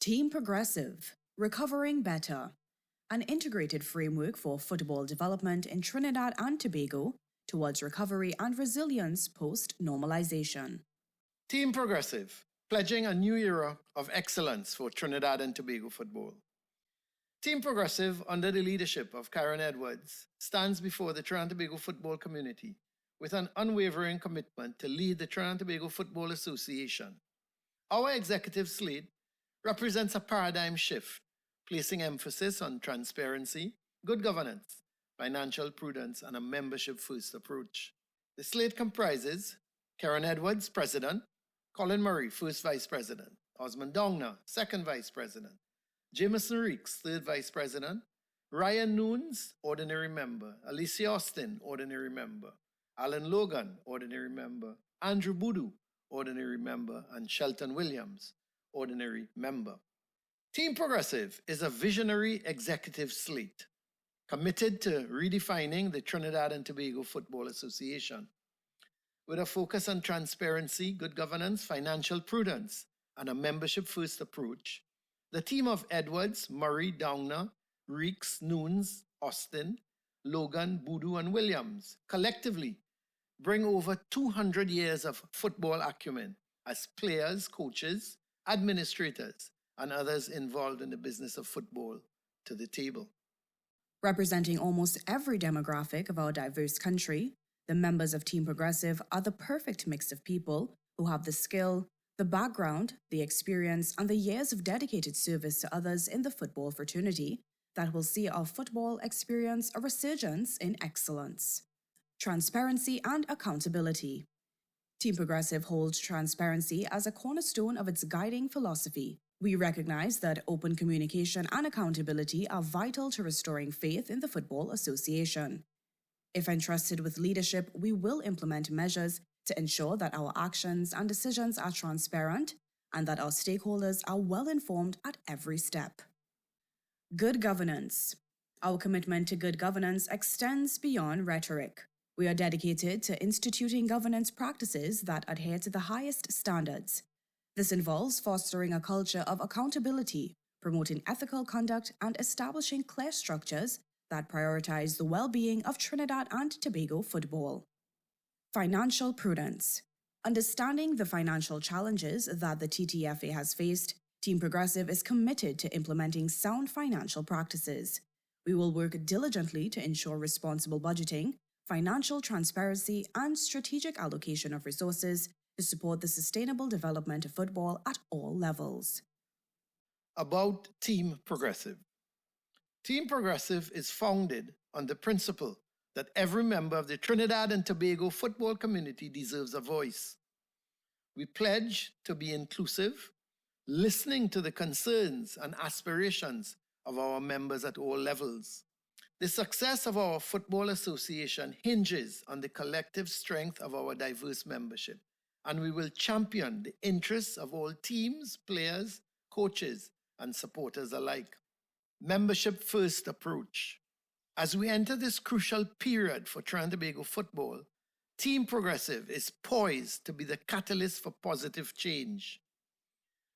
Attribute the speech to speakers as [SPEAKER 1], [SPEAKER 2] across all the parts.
[SPEAKER 1] Team Progressive, Recovering Better, an integrated framework for football development in Trinidad and Tobago towards recovery and resilience post-normalization.
[SPEAKER 2] Team Progressive, pledging a new era of excellence for Trinidad and Tobago football. Team Progressive, under the leadership of Karen Edwards, stands before the Trinidad and Tobago football community with an unwavering commitment to lead the Trinidad and Tobago Football Association. Our executive slate represents a paradigm shift, placing emphasis on transparency, good governance, financial prudence, and a membership-first approach. The slate comprises Karen Edwards, President; Colin Murray, First Vice President; Osman Dongna, Second Vice President; Jameson Reeks, Third Vice President; Ryan Noons, Ordinary Member; Alicia Austin, Ordinary Member; Alan Logan, Ordinary Member; Andrew Boodoo, Ordinary Member; and Shelton Williams, Ordinary Member. Team Progressive is a visionary executive slate committed to redefining the Trinidad and Tobago Football Association with a focus on transparency, good governance, financial prudence, and a membership-first approach. The team of Edwards, Murray, Downer, Reeks, Noons, Austin, Logan, Boodoo, and Williams collectively bring over 200 years of football acumen as players, coaches, administrators, and others involved in the business of football to the table.
[SPEAKER 1] Representing almost every demographic of our diverse country, the members of Team Progressive are the perfect mix of people who have the skill, the background, the experience, and the years of dedicated service to others in the football fraternity that will see our football experience a resurgence in excellence. Transparency and accountability. Team Progressive holds transparency as a cornerstone of its guiding philosophy. We recognize that open communication and accountability are vital to restoring faith in the Football Association. If entrusted with leadership, we will implement measures to ensure that our actions and decisions are transparent and that our stakeholders are well informed at every step. Good governance. Our commitment to good governance extends beyond rhetoric. We are dedicated to instituting governance practices that adhere to the highest standards. This involves fostering a culture of accountability, promoting ethical conduct, and establishing clear structures that prioritize the well-being of Trinidad and Tobago football. Financial prudence. Understanding the financial challenges that the TTFA has faced, Team Progressive is committed to implementing sound financial practices. We will work diligently to ensure responsible budgeting, financial transparency, and strategic allocation of resources to support the sustainable development of football at all levels.
[SPEAKER 2] About Team Progressive. Team Progressive is founded on the principle that every member of the Trinidad and Tobago football community deserves a voice. We pledge to be inclusive, listening to the concerns and aspirations of our members at all levels. The success of our football association hinges on the collective strength of our diverse membership, and we will champion the interests of all teams, players, coaches, and supporters alike. Membership first approach. As we enter this crucial period for Trinidad and Tobago football, Team Progressive is poised to be the catalyst for positive change.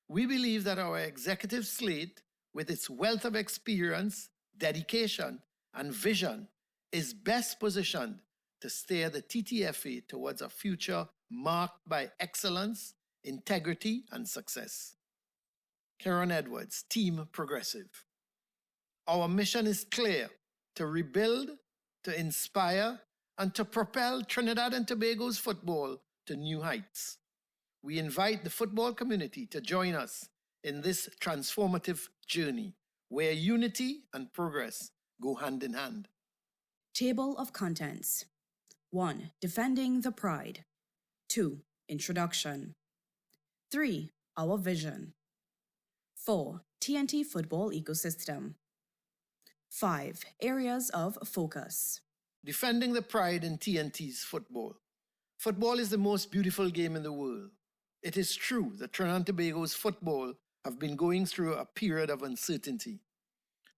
[SPEAKER 2] We believe that our executive slate, with its wealth of experience, dedication, and vision, is best positioned to steer the TTFA towards a future marked by excellence, integrity, and success. Karen Edwards, Team Progressive. Our mission is clear: to rebuild, to inspire, and to propel Trinidad and Tobago's football to new heights. We invite the football community to join us in this transformative journey where unity and progress go hand in hand.
[SPEAKER 1] Table of contents. 1. Defending the pride. 2. Introduction. 3. Our vision. 4. TNT football ecosystem. 5. Areas of focus.
[SPEAKER 2] Defending the pride in TNT's football. Football is the most beautiful game in the world. It is true that Trinidad and Tobago's football have been going through a period of uncertainty.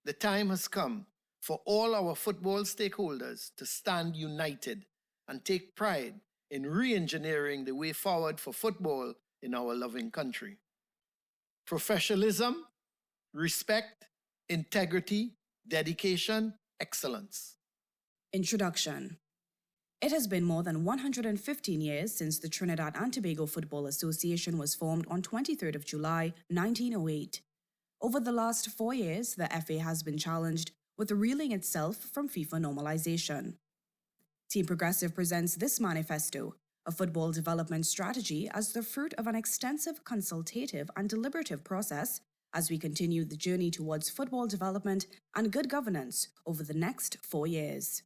[SPEAKER 2] The time has come for all our football stakeholders to stand united and take pride in re-engineering the way forward for football in our loving country. Professionalism, respect, integrity, dedication, excellence.
[SPEAKER 1] Introduction. It has been more than 115 years since the Trinidad and Tobago Football Association was formed on 23rd of July, 1908. Over the last 4 years, the FA has been challenged with reeling itself from FIFA normalization. Team Progressive presents this manifesto, a football development strategy, as the fruit of an extensive consultative and deliberative process as we continue the journey towards football development and good governance over the next 4 years.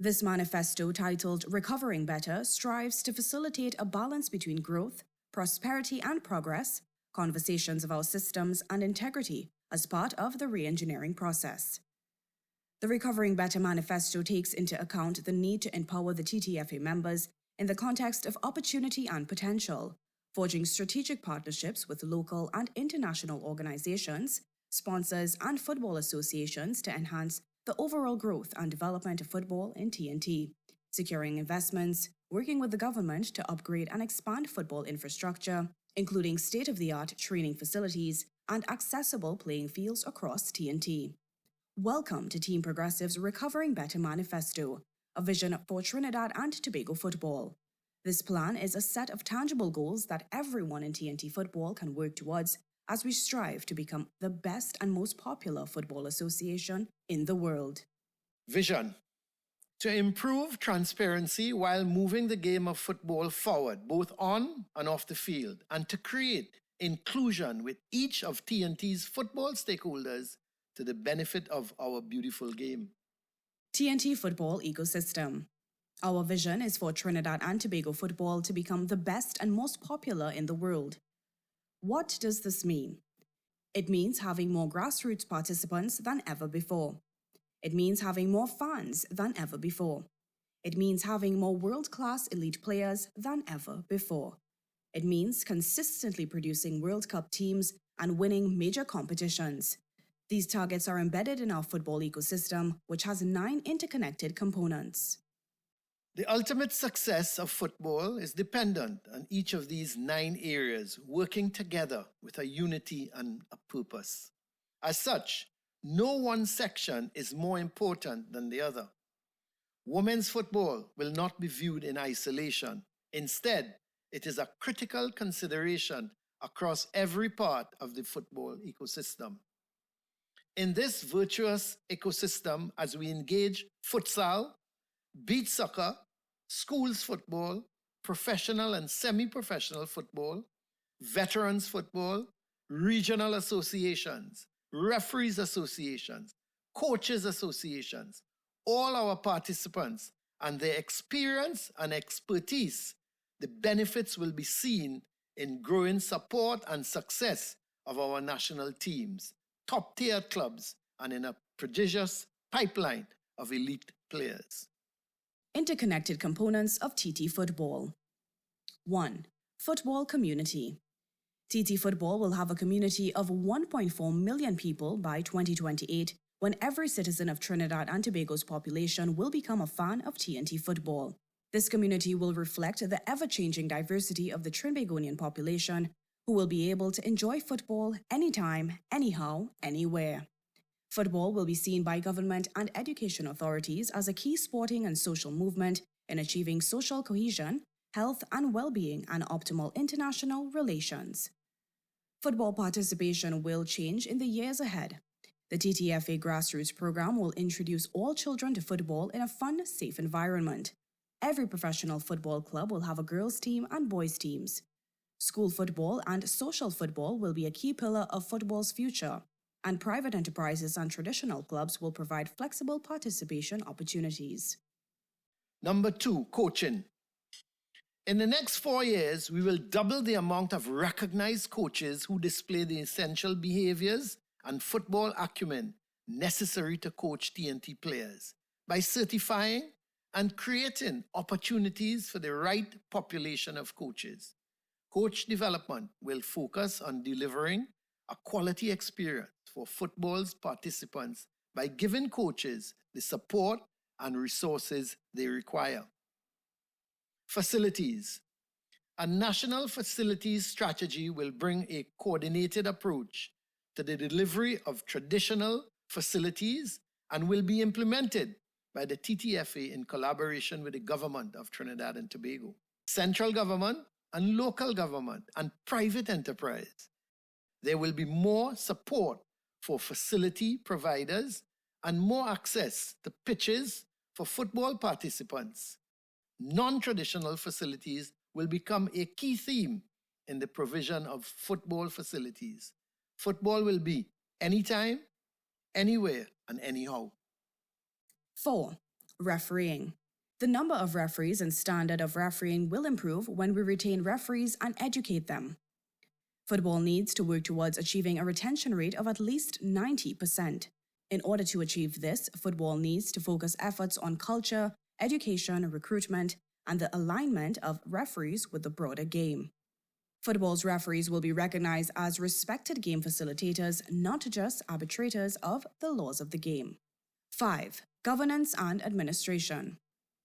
[SPEAKER 1] This manifesto, titled Recovering Better, strives to facilitate a balance between growth, prosperity and progress, conversations of our systems and integrity as part of the re-engineering process. The Recovering Better manifesto takes into account the need to empower the TTFA members in the context of opportunity and potential, forging strategic partnerships with local and international organizations, sponsors and football associations to enhance the overall growth and development of football in TNT, securing investments, working with the government to upgrade and expand football infrastructure, including state-of-the-art training facilities and accessible playing fields across TNT. Welcome to Team Progressive's Recovering Better Manifesto, a vision for Trinidad and Tobago football. This plan is a set of tangible goals that everyone in TNT football can work towards as we strive to become the best and most popular football association in the world.
[SPEAKER 2] Vision: to improve transparency while moving the game of football forward, both on and off the field, and to create inclusion with each of TNT's football stakeholders to the benefit of our beautiful game.
[SPEAKER 1] TNT Football Ecosystem. Our vision is for Trinidad and Tobago football to become the best and most popular in the world. What does this mean? It means having more grassroots participants than ever before. It means having more fans than ever before. It means having more world-class elite players than ever before. It means consistently producing World Cup teams and winning major competitions. These targets are embedded in our football ecosystem, which has 9 interconnected components.
[SPEAKER 2] The ultimate success of football is dependent on each of these 9 areas working together with a unity and a purpose. As such, no one section is more important than the other. Women's football will not be viewed in isolation. Instead, it is a critical consideration across every part of the football ecosystem. In this virtuous ecosystem, as we engage futsal, beach soccer, schools football, professional and semi-professional football, veterans football, regional associations, referees associations, coaches associations, all our participants and their experience and expertise, the benefits will be seen in growing support and success of our national teams, top-tier clubs, and in a prodigious pipeline of elite players.
[SPEAKER 1] Interconnected components of TT football. 1. Football community. TT football will have a community of 1.4 million people by 2028, when every citizen of Trinidad and Tobago's population will become a fan of TNT football. This community will reflect the ever-changing diversity of the Trinbagonian population, who will be able to enjoy football anytime, anyhow, anywhere. Football will be seen by government and education authorities as a key sporting and social movement in achieving social cohesion, health and well-being, and optimal international relations. Football participation will change in the years ahead. The TTFA Grassroots program will introduce all children to football in a fun, safe environment. Every professional football club will have a girls' team and boys' teams. School football and social football will be a key pillar of football's future, and private enterprises and traditional clubs will provide flexible participation opportunities.
[SPEAKER 2] Number 2, coaching. In the next 4 years, we will double the amount of recognized coaches who display the essential behaviors and football acumen necessary to coach TNT players by certifying and creating opportunities for the right population of coaches. Coach development will focus on delivering a quality experience for football's participants by giving coaches the support and resources they require. Facilities. A national facilities strategy will bring a coordinated approach to the delivery of traditional facilities and will be implemented by the TTFA in collaboration with the government of Trinidad and Tobago, central government and local government and private enterprise. There will be more support for facility providers and more access to pitches for football participants. Non-traditional facilities will become a key theme in the provision of football facilities. Football will be anytime, anywhere, and anyhow.
[SPEAKER 1] 4. Refereeing. The number of referees and standard of refereeing will improve when we retain referees and educate them. Football needs to work towards achieving a retention rate of at least 90%. In order to achieve this, football needs to focus efforts on culture, education, recruitment, and the alignment of referees with the broader game. Football's referees will be recognized as respected game facilitators, not just arbitrators of the laws of the game. 5. Governance and administration.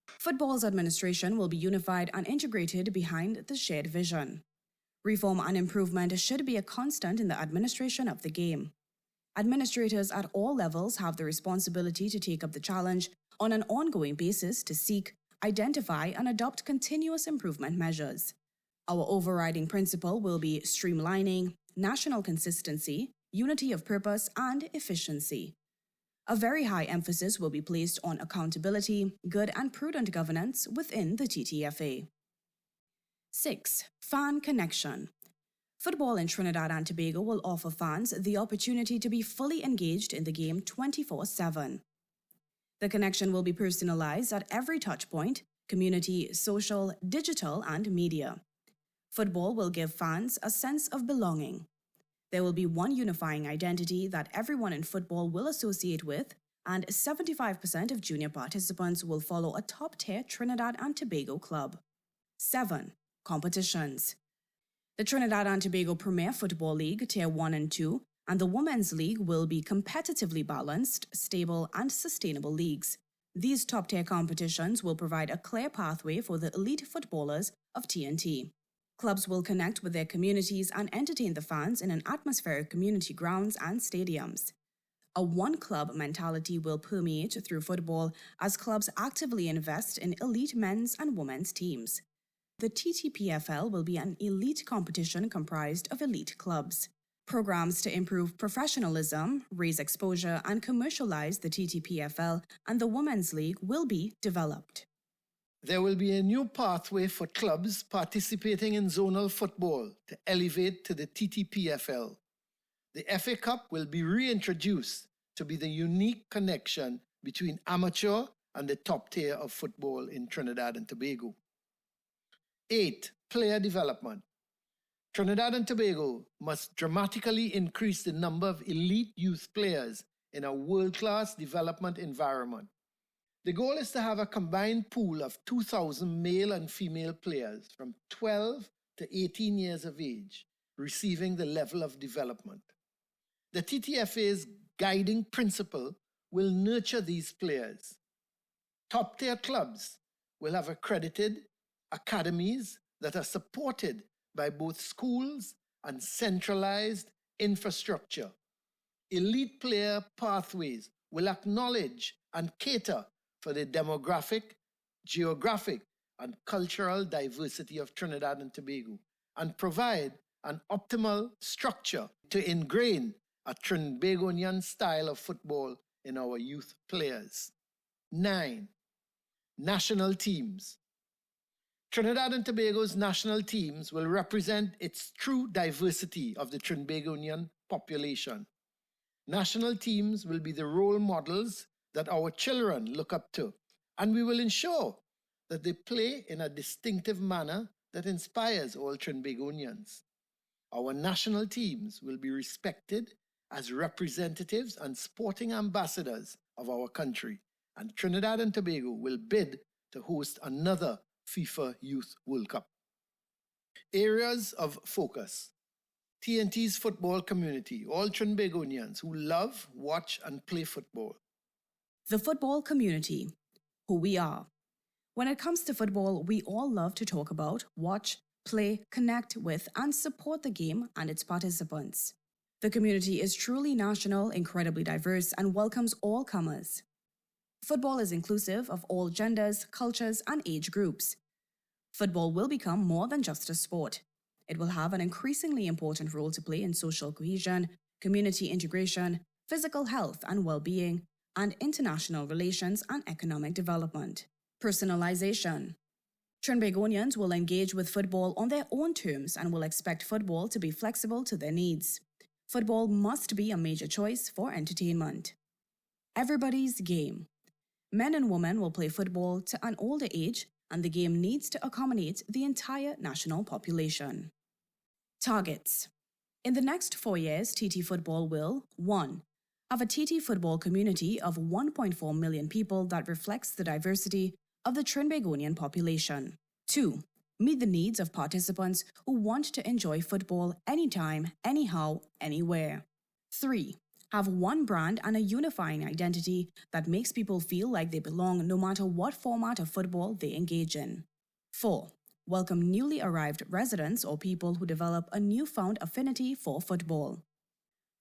[SPEAKER 1] Football's administration will be unified and integrated behind the shared vision. Reform and improvement should be a constant in the administration of the game. Administrators at all levels have the responsibility to take up the challenge on an ongoing basis to seek, identify, and adopt continuous improvement measures. Our overriding principle will be streamlining, national consistency, unity of purpose, and efficiency. A very high emphasis will be placed on accountability, good and prudent governance within the TTFA. 6. Fan connection. Football in Trinidad and Tobago will offer fans the opportunity to be fully engaged in the game 24/7. The connection will be personalized at every touchpoint: community, social, digital, and media. Football will give fans a sense of belonging. There will be one unifying identity that everyone in football will associate with, and 75% of junior participants will follow a top-tier Trinidad and Tobago club. 7. Competitions. The Trinidad and Tobago Premier Football League, Tier 1 and 2, and the Women's League will be competitively balanced, stable, and sustainable leagues. These top-tier competitions will provide a clear pathway for the elite footballers of TNT. Clubs will connect with their communities and entertain the fans in an atmospheric community grounds and stadiums. A one-club mentality will permeate through football as clubs actively invest in elite men's and women's teams. The TTPFL will be an elite competition comprised of elite clubs. Programs to improve professionalism, raise exposure, and commercialize the TTPFL and the Women's League will be developed.
[SPEAKER 2] There will be a new pathway for clubs participating in zonal football to elevate to the TTPFL. The FA Cup will be reintroduced to be the unique connection between amateur and the top tier of football in Trinidad and Tobago. 8. Player development. Trinidad and Tobago must dramatically increase the number of elite youth players in a world-class development environment. The goal is to have a combined pool of 2,000 male and female players from 12 to 18 years of age receiving the level of development. The TTFA's guiding principle will nurture these players. Top-tier clubs will have accredited academies that are supported by both schools and centralized infrastructure. Elite player pathways will acknowledge and cater for the demographic, geographic, and cultural diversity of Trinidad and Tobago and provide an optimal structure to ingrain a Trinbagonian style of football in our youth players. 9. National teams. Trinidad and Tobago's national teams will represent its true diversity of the Trinbagonian population. National teams will be the role models that our children look up to, and we will ensure that they play in a distinctive manner that inspires all Trinbagonians. Our national teams will be respected as representatives and sporting ambassadors of our country, and Trinidad and Tobago will bid to host another FIFA Youth World Cup. Areas of focus. TNT's football community, all Trinbagonians who love, watch, and play football.
[SPEAKER 1] The football community, who we are. When it comes to football, we all love to talk about, watch, play, connect with, and support the game and its participants. The community is truly national, incredibly diverse, and welcomes all comers. Football is inclusive of all genders, cultures, and age groups. Football will become more than just a sport. It will have an increasingly important role to play in social cohesion, community integration, physical health and well-being, and international relations and economic development. Personalization. Trinbagonians will engage with football on their own terms and will expect football to be flexible to their needs. Football must be a major choice for entertainment. Everybody's game. Men and women will play football to an older age, and the game needs to accommodate the entire national population. Targets. In the next 4 years, TT football will 1. Have a TT football community of 1.4 million people that reflects the diversity of the Trinbagonian population. 2. Meet the needs of participants who want to enjoy football anytime, anyhow, anywhere. 3. Have one brand and a unifying identity that makes people feel like they belong no matter what format of football they engage in. 4. Welcome newly arrived residents or people who develop a newfound affinity for football.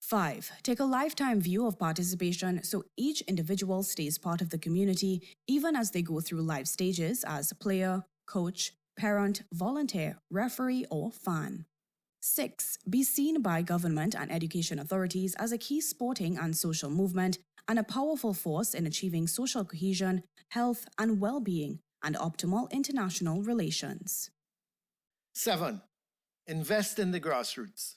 [SPEAKER 1] 5. Take a lifetime view of participation so each individual stays part of the community even as they go through life stages as player, coach, parent, volunteer, referee, or fan. 6. Be seen by government and education authorities as a key sporting and social movement and a powerful force in achieving social cohesion, health and well-being, and optimal international relations.
[SPEAKER 2] 7. Invest in the grassroots.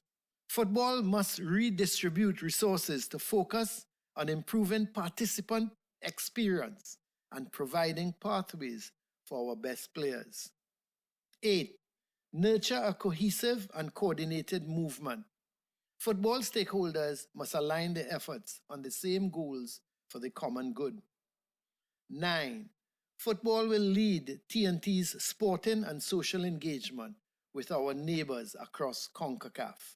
[SPEAKER 2] Football must redistribute resources to focus on improving participant experience and providing pathways for our best players. 8. Nurture a cohesive and coordinated movement. Football stakeholders must align their efforts on the same goals for the common good. 9. Football will lead TNT's sporting and social engagement with our neighbors across CONCACAF.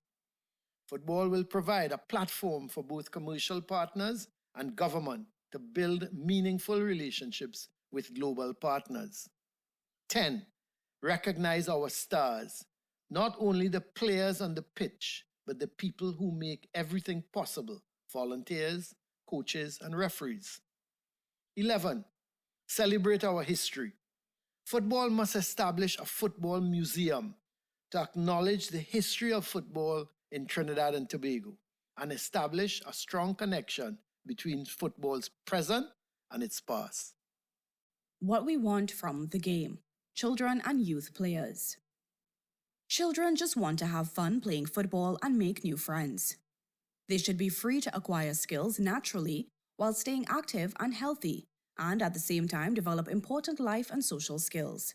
[SPEAKER 2] Football will provide a platform for both commercial partners and government to build meaningful relationships with global partners. 10. Recognize our stars, not only the players on the pitch, but the people who make everything possible, volunteers, coaches, and referees. 11. Celebrate our history. Football must establish a football museum to acknowledge the history of football in Trinidad and Tobago and establish a strong connection between football's present and its past.
[SPEAKER 1] What we want from the game. Children and youth players. Children just want to have fun playing football and make new friends. They should be free to acquire skills naturally while staying active and healthy, and at the same time develop important life and social skills.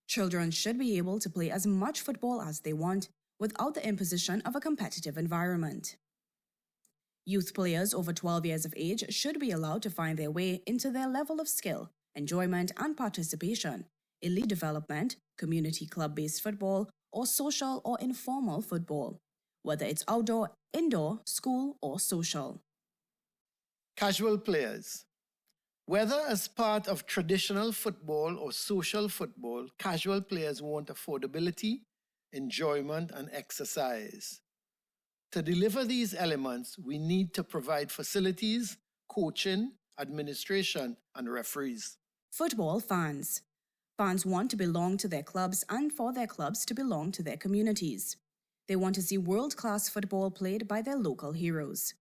[SPEAKER 1] Children should be able to play as much football as they want without the imposition of a competitive environment. Youth players over 12 years of age should be allowed to find their way into their level of skill, enjoyment, and participation, elite development, community club-based football, or social or informal football, whether it's outdoor, indoor, school, or social.
[SPEAKER 2] Casual players. Whether as part of traditional football or social football, casual players want affordability, enjoyment, and exercise. To deliver these elements, we need to provide facilities, coaching, administration, and referees.
[SPEAKER 1] Football fans. Fans want to belong to their clubs and for their clubs to belong to their communities. They want to see world-class football played by their local heroes.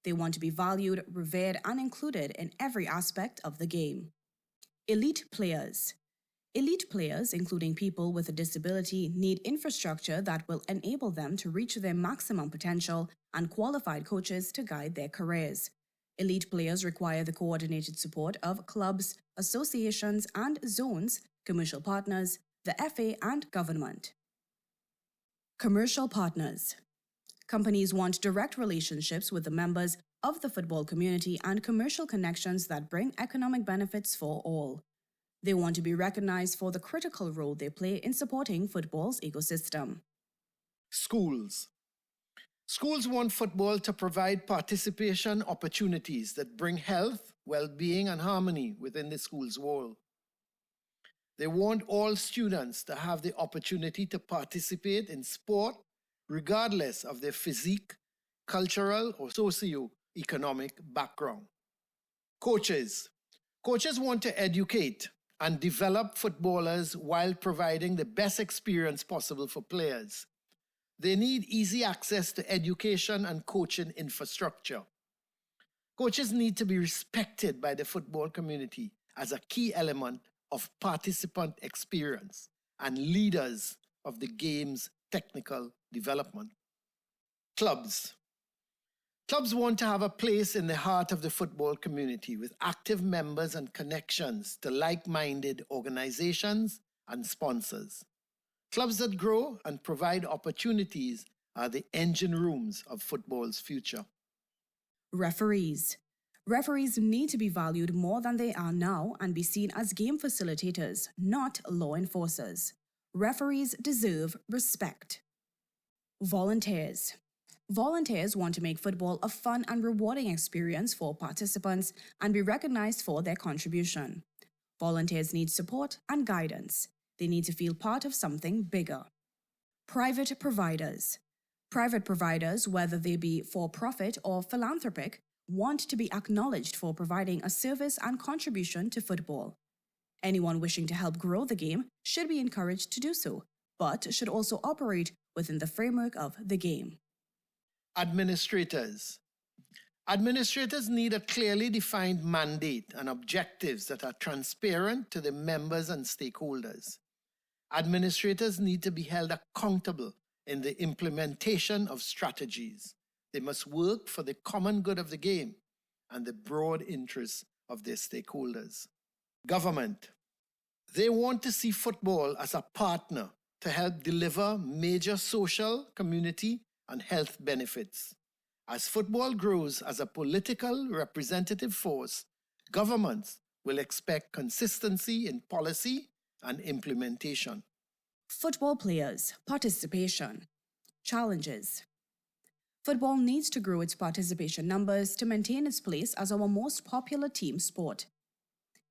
[SPEAKER 1] They want to be valued, revered, and included in every aspect of the game. Elite players. Elite players, including people with a disability, need infrastructure that will enable them to reach their maximum potential and qualified coaches to guide their careers. Elite players require the coordinated support of clubs, associations, and zones, commercial partners, the FA, and government. Commercial partners. Companies want direct relationships with the members of the football community and commercial connections that bring economic benefits for all. They want to be recognized for the critical role they play in supporting football's ecosystem.
[SPEAKER 2] Schools. Schools want football to provide participation opportunities that bring health, well-being, and harmony within the school's wall. They want all students to have the opportunity to participate in sport regardless of their physique, cultural or socio-economic background. Coaches. Coaches want to educate and develop footballers while providing the best experience possible for players. They need easy access to education and coaching infrastructure. Coaches need to be respected by the football community as a key element of participant experience and leaders of the game's technical development. Clubs. Clubs want to have a place in the heart of the football community with active members and connections to like-minded organizations and sponsors. Clubs that grow and provide opportunities are the engine rooms of football's future.
[SPEAKER 1] Referees. Referees need to be valued more than they are now and be seen as game facilitators, not law enforcers. Referees deserve respect. Volunteers. Volunteers want to make football a fun and rewarding experience for participants and be recognized for their contribution. Volunteers need support and guidance. They need to feel part of something bigger. Private providers. Private providers, whether they be for-profit or philanthropic, want to be acknowledged for providing a service and contribution to football. Anyone wishing to help grow the game should be encouraged to do so, but should also operate within the framework of the game.
[SPEAKER 2] Administrators. Administrators need a clearly defined mandate and objectives that are transparent to the members and stakeholders. Administrators need to be held accountable in the implementation of strategies. They must work for the common good of the game and the broad interests of their stakeholders. Government. They want to see football as a partner to help deliver major social, community, and health benefits. As football grows as a political representative force, governments will expect consistency in policy and implementation.
[SPEAKER 1] Football players, participation. Challenges. Football needs to grow its participation numbers to maintain its place as our most popular team sport.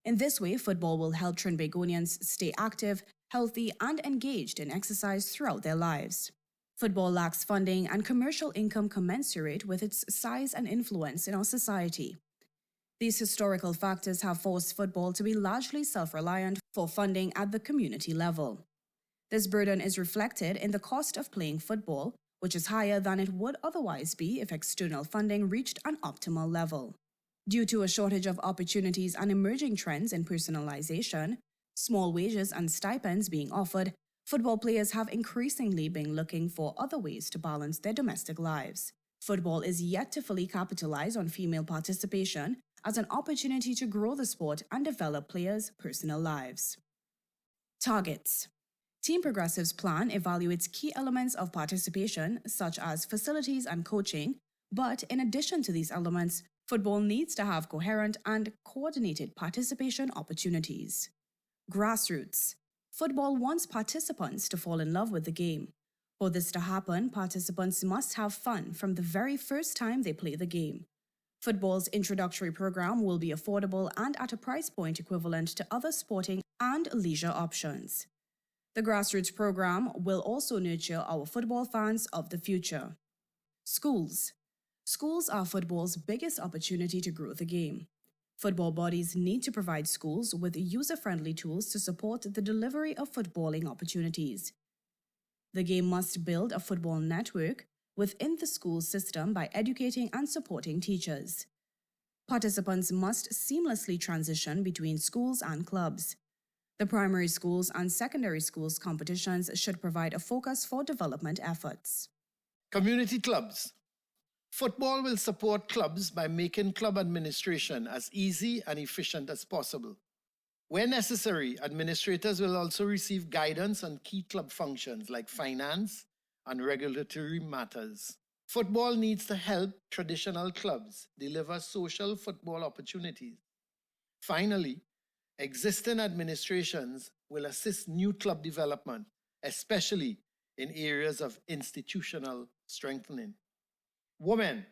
[SPEAKER 1] In this way, football will help Trinbagonians stay active, healthy, and engaged in exercise throughout their lives. Football lacks funding and commercial income commensurate with its size and influence in our society. These historical factors have forced football to be largely self-reliant for funding at the community level. This burden is reflected in the cost of playing football, which is higher than it would otherwise be if external funding reached an optimal level. Due to a shortage of opportunities and emerging trends in personalization, small wages and stipends being offered, football players have increasingly been looking for other ways to balance their domestic lives. Football is yet to fully capitalize on female participation as an opportunity to grow the sport and develop players' personal lives. Targets. Team Progressive's plan evaluates key elements of participation, such as facilities and coaching, but in addition to these elements, football needs to have coherent and coordinated participation opportunities. Grassroots. Football wants participants to fall in love with the game. For this to happen, participants must have fun from the very first time they play the game. Football's introductory program will be affordable and at a price point equivalent to other sporting and leisure options. The grassroots program will also nurture our football fans of the future. Schools. Schools are football's biggest opportunity to grow the game. Football bodies need to provide schools with user-friendly tools to support the delivery of footballing opportunities. The game must build a football network within the school system by educating and supporting teachers. Participants must seamlessly transition between schools and clubs. The primary schools and secondary schools competitions should provide a focus for development efforts.
[SPEAKER 2] Community clubs. Football will support clubs by making club administration as easy and efficient as possible. Where necessary, administrators will also receive guidance on key club functions like finance and regulatory matters. Football needs to help traditional clubs deliver social football opportunities. Finally, existing administrations will assist new club development, especially in areas of institutional strengthening. Women.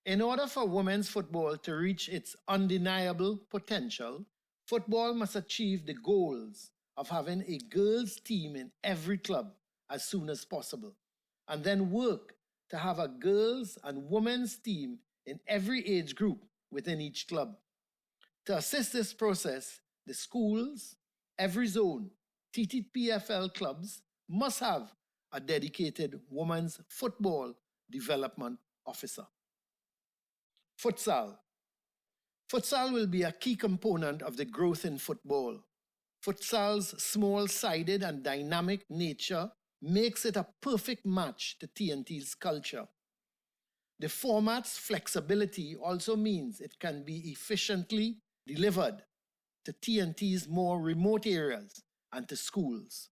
[SPEAKER 2] In order for women's football to reach its undeniable potential, football must achieve the goals of having a girls' team in every club as soon as possible, and then work to have a girls' and women's team in every age group within each club. To assist this process, the schools, every zone, TTPFL clubs must have a dedicated women's football development officer. Futsal. Futsal will be a key component of the growth in football. Futsal's small-sided and dynamic nature makes it a perfect match to TNT's culture. The format's flexibility also means it can be efficiently delivered to TNT's more remote areas and to schools.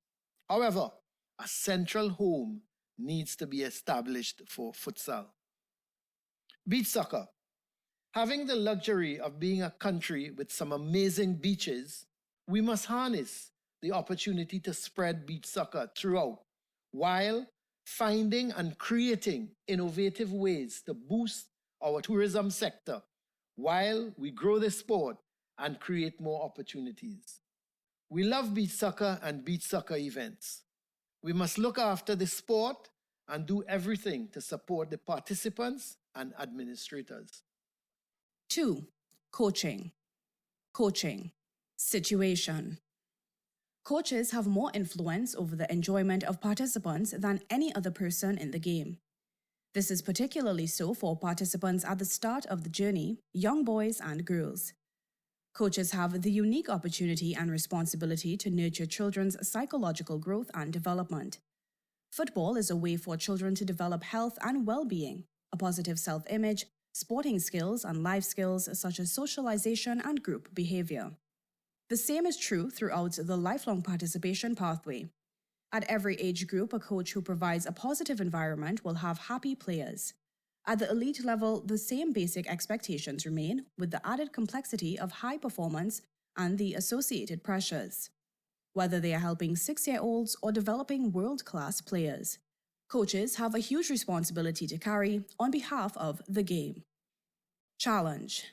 [SPEAKER 2] However, a central home needs to be established for futsal. Beach soccer. Having the luxury of being a country with some amazing beaches, we must harness the opportunity to spread beach soccer throughout, while finding and creating innovative ways to boost our tourism sector, while we grow the sport and create more opportunities. We love beach soccer and beach soccer events. We must look after the sport and do everything to support the participants and administrators.
[SPEAKER 1] 2. Coaching. Coaching. Situation. Coaches have more influence over the enjoyment of participants than any other person in the game. This is particularly so for participants at the start of the journey, young boys and girls. Coaches have the unique opportunity and responsibility to nurture children's psychological growth and development. Football is a way for children to develop health and well-being, a positive self-image, sporting skills and life skills such as socialization and group behavior. The same is true throughout the lifelong participation pathway. At every age group, a coach who provides a positive environment will have happy players. At the elite level, the same basic expectations remain, with the added complexity of high performance and the associated pressures. Whether they are helping 6-year-olds or developing world-class players, coaches have a huge responsibility to carry on behalf of the game. Challenge.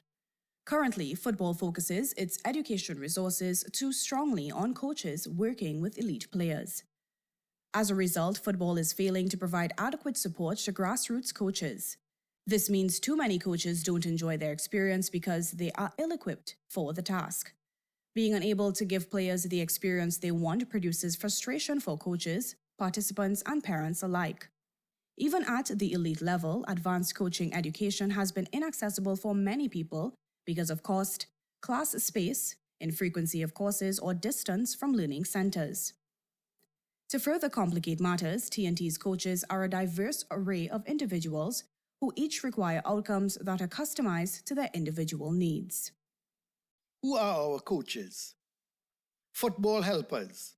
[SPEAKER 1] Currently, football focuses its education resources too strongly on coaches working with elite players. As a result, football is failing to provide adequate support to grassroots coaches. This means too many coaches don't enjoy their experience because they are ill-equipped for the task. Being unable to give players the experience they want produces frustration for coaches, participants, and parents alike. Even at the elite level, advanced coaching education has been inaccessible for many people because of cost, class space, infrequency of courses, or distance from learning centers. To further complicate matters, TNT's coaches are a diverse array of individuals who each require outcomes that are customized to their individual needs.
[SPEAKER 2] Who are our coaches? Football helpers.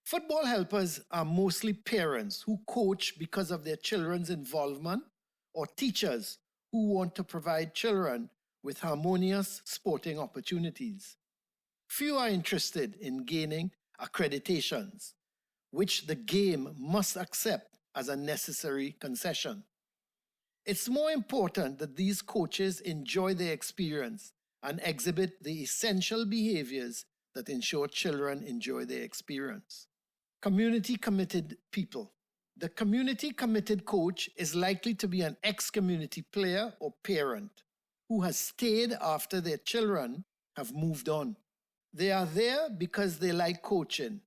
[SPEAKER 2] Football helpers are mostly parents who coach because of their children's involvement, or teachers who want to provide children with harmonious sporting opportunities. Few are interested in gaining accreditations, which the game must accept as a necessary concession. It's more important that these coaches enjoy their experience and exhibit the essential behaviors that ensure children enjoy their experience. Community-committed people. The community-committed coach is likely to be an ex-community player or parent who has stayed after their children have moved on. They are there because they like coaching.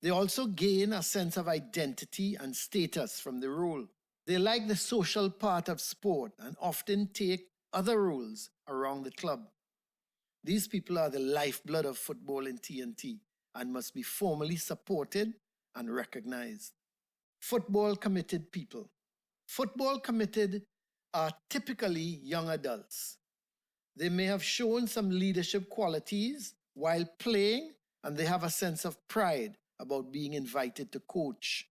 [SPEAKER 2] They also gain a sense of identity and status from the role. They like the social part of sport and often take other roles around the club. These people are the lifeblood of football in TNT and must be formally supported and recognized. Football committed people. Football committed are typically young adults. They may have shown some leadership qualities while playing, and they have a sense of pride about being invited to coach.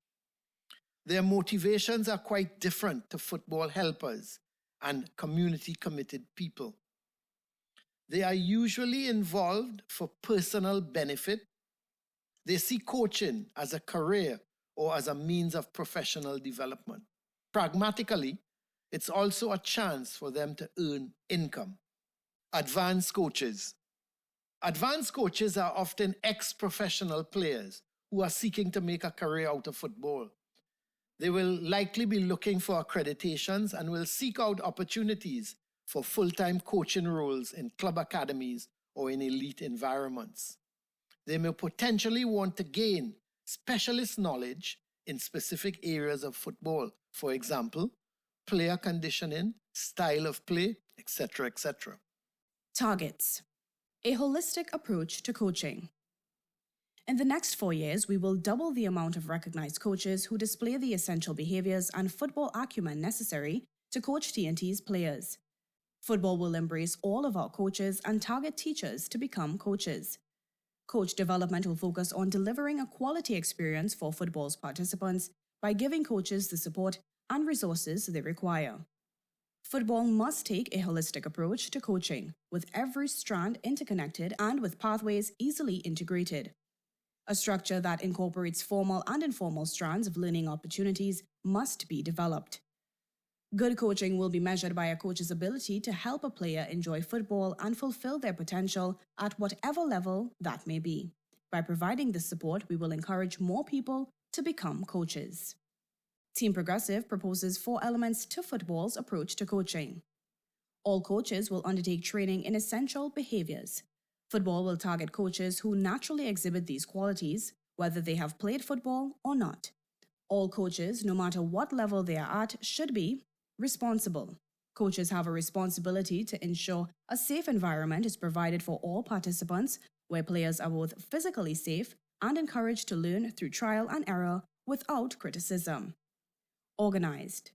[SPEAKER 2] Their motivations are quite different to football helpers and community-committed people. They are usually involved for personal benefit. They see coaching as a career or as a means of professional development. Pragmatically, it's also a chance for them to earn income. Advanced coaches. Advanced coaches are often ex-professional players who are seeking to make a career out of football. They will likely be looking for accreditations and will seek out opportunities for full-time coaching roles in club academies or in elite environments. They may potentially want to gain specialist knowledge in specific areas of football, for example, player conditioning, style of play, etc., etc.
[SPEAKER 1] Targets: a holistic approach to coaching. In the next 4 years, we will double the amount of recognized coaches who display the essential behaviors and football acumen necessary to coach TNT's players. Football will embrace all of our coaches and target teachers to become coaches. Coach development will focus on delivering a quality experience for football's participants by giving coaches the support and resources they require. Football must take a holistic approach to coaching, with every strand interconnected and with pathways easily integrated. A structure that incorporates formal and informal strands of learning opportunities must be developed. Good coaching will be measured by a coach's ability to help a player enjoy football and fulfill their potential at whatever level that may be. By providing this support, we will encourage more people to become coaches. Team Progressive proposes 4 elements to football's approach to coaching. All coaches will undertake training in essential behaviors. Football will target coaches who naturally exhibit these qualities, whether they have played football or not. All coaches, no matter what level they are at, should be responsible. Coaches have a responsibility to ensure a safe environment is provided for all participants, where players are both physically safe and encouraged to learn through trial and error without criticism. Organized.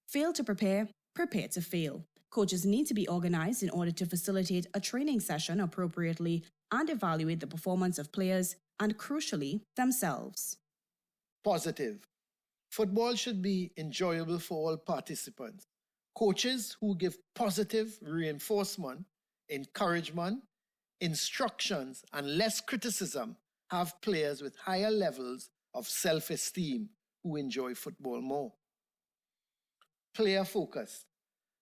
[SPEAKER 1] Fail to prepare, prepare to fail. Coaches need to be organized in order to facilitate a training session appropriately and evaluate the performance of players and, crucially, themselves.
[SPEAKER 2] Positive. Football should be enjoyable for all participants. Coaches who give positive reinforcement, encouragement, instructions, and less criticism have players with higher levels of self-esteem who enjoy football more. Player focused.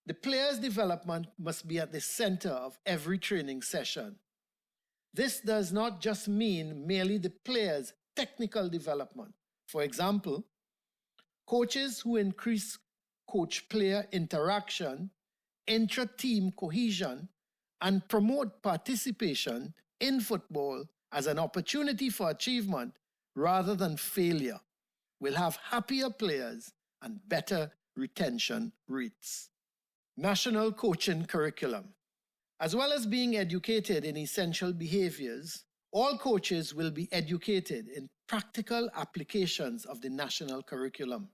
[SPEAKER 2] The player's development must be at the center of every training session. This does not just mean merely the player's technical development. For example, coaches who increase coach-player interaction, intra-team cohesion, and promote participation in football as an opportunity for achievement rather than failure will have happier players and better retention rates. National coaching curriculum. As well as being educated in essential behaviors, all coaches will be educated in practical applications of the national curriculum.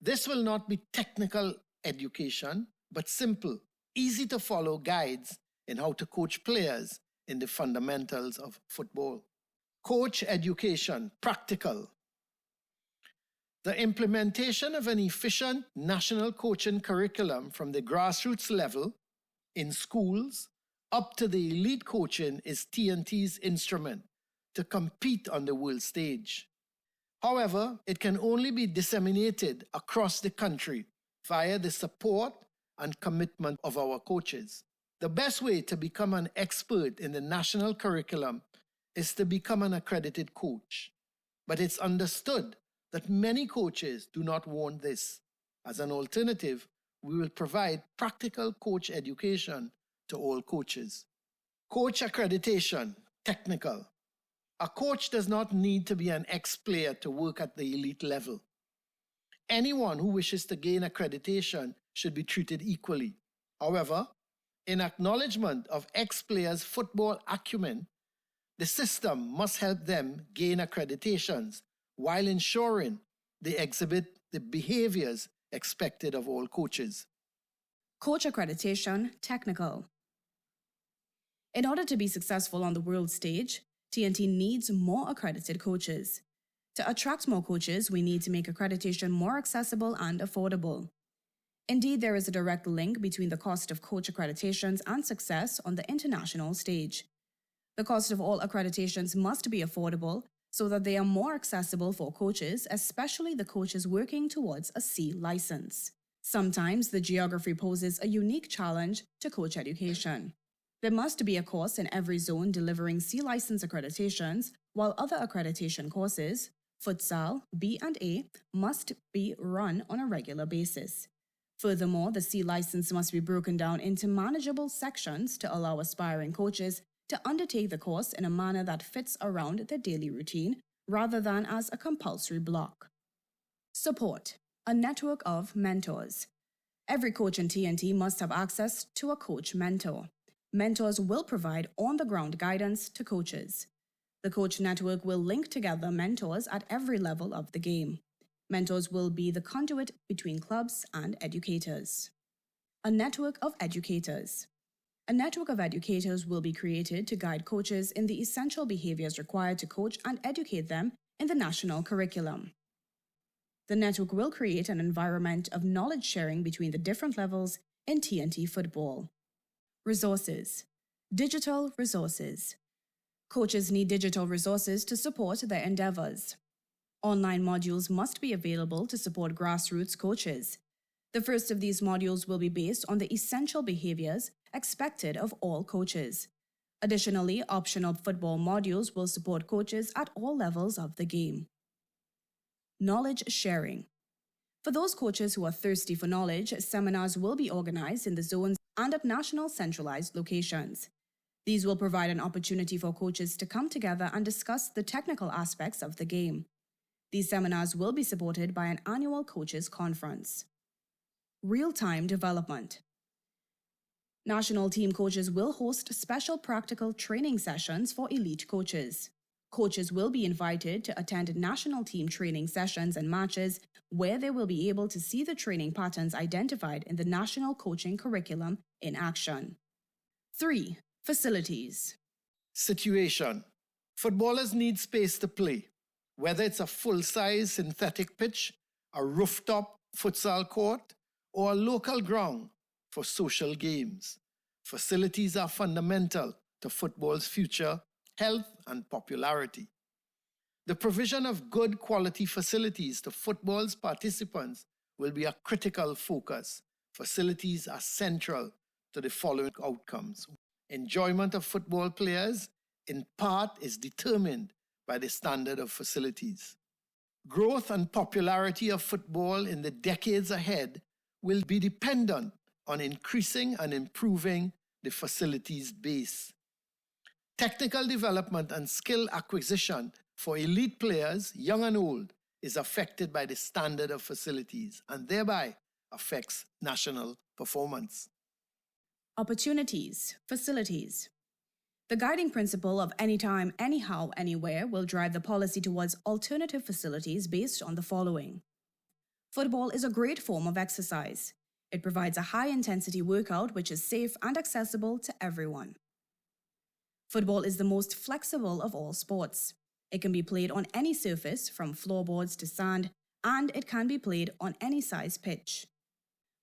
[SPEAKER 2] This will not be technical education, but simple, easy to follow guides in how to coach players in the fundamentals of football. Coach education, practical. The implementation of an efficient national coaching curriculum from the grassroots level in schools up to the elite coaching is TNT's instrument to compete on the world stage. However, it can only be disseminated across the country via the support and commitment of our coaches. The best way to become an expert in the national curriculum is to become an accredited coach. But it's understood that many coaches do not want this. As an alternative, we will provide practical coach education to all coaches. Coach accreditation, technical. A coach does not need to be an ex-player to work at the elite level. Anyone who wishes to gain accreditation should be treated equally. However, in acknowledgement of ex-players' football acumen, the system must help them gain accreditations while ensuring they exhibit the behaviors expected of all coaches.
[SPEAKER 1] Coach accreditation, technical. In order to be successful on the world stage, TNT needs more accredited coaches. To attract more coaches, we need to make accreditation more accessible and affordable. Indeed, there is a direct link between the cost of coach accreditations and success on the international stage. The cost of all accreditations must be affordable so that they are more accessible for coaches, especially the coaches working towards a C license. Sometimes the geography poses a unique challenge to coach education. There must be a course in every zone delivering C license accreditations, while other accreditation courses, futsal, B and A, must be run on a regular basis. Furthermore, the C license must be broken down into manageable sections to allow aspiring coaches to undertake the course in a manner that fits around their daily routine rather than as a compulsory block. Support: a network of mentors. Every coach in TNT must have access to a coach mentor. Mentors will provide on-the-ground guidance to coaches. The coach network will link together mentors at every level of the game. Mentors will be the conduit between clubs and educators. A network of educators. A network of educators will be created to guide coaches in the essential behaviors required to coach and educate them in the national curriculum. The network will create an environment of knowledge sharing between the different levels in TNT football. Resources. Digital resources. Coaches need digital resources to support their endeavors. Online modules must be available to support grassroots coaches. The first of these modules will be based on the essential behaviors expected of all coaches. Additionally, optional football modules will support coaches at all levels of the game. Knowledge sharing. For those coaches who are thirsty for knowledge, seminars will be organized in the zones and at national centralized locations. These will provide an opportunity for coaches to come together and discuss the technical aspects of the game. These seminars will be supported by an annual coaches conference. Real-time development. National team coaches will host special practical training sessions for elite coaches. Coaches will be invited to attend national team training sessions and matches where they will be able to see the training patterns identified in the national coaching curriculum in action. 3. Facilities.
[SPEAKER 2] Situation. Footballers need space to play, whether it's a full-size synthetic pitch, a rooftop futsal court, or a local ground for social games. Facilities are fundamental to football's future, health, and popularity. The provision of good quality facilities to football's participants will be a critical focus. Facilities are central to the following outcomes. Enjoyment of football players, in part, is determined by the standard of facilities. Growth and popularity of football in the decades ahead will be dependent on increasing and improving the facilities base. Technical development and skill acquisition for elite players, young and old, is affected by the standard of facilities and thereby affects national performance.
[SPEAKER 1] Opportunities, facilities. The guiding principle of anytime, anyhow, anywhere will drive the policy towards alternative facilities based on the following. Football is a great form of exercise. It provides a high-intensity workout which is safe and accessible to everyone. Football is the most flexible of all sports. It can be played on any surface, from floorboards to sand, and it can be played on any size pitch.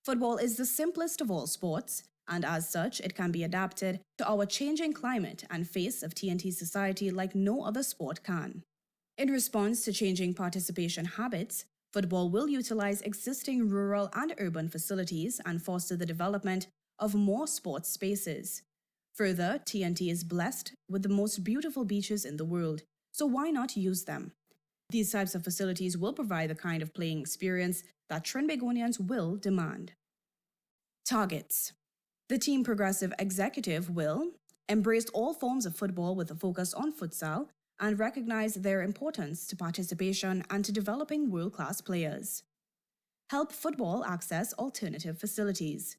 [SPEAKER 1] Football is the simplest of all sports, and as such, it can be adapted to our changing climate and face of TNT society like no other sport can. In response to changing participation habits, football will utilize existing rural and urban facilities and foster the development of more sports spaces. Further, TNT is blessed with the most beautiful beaches in the world, so why not use them? These types of facilities will provide the kind of playing experience that Trinbagonians will demand. Targets. The Team Progressive Executive will embrace all forms of football with a focus on futsal and recognize their importance to participation and to developing world-class players. Help football access alternative facilities.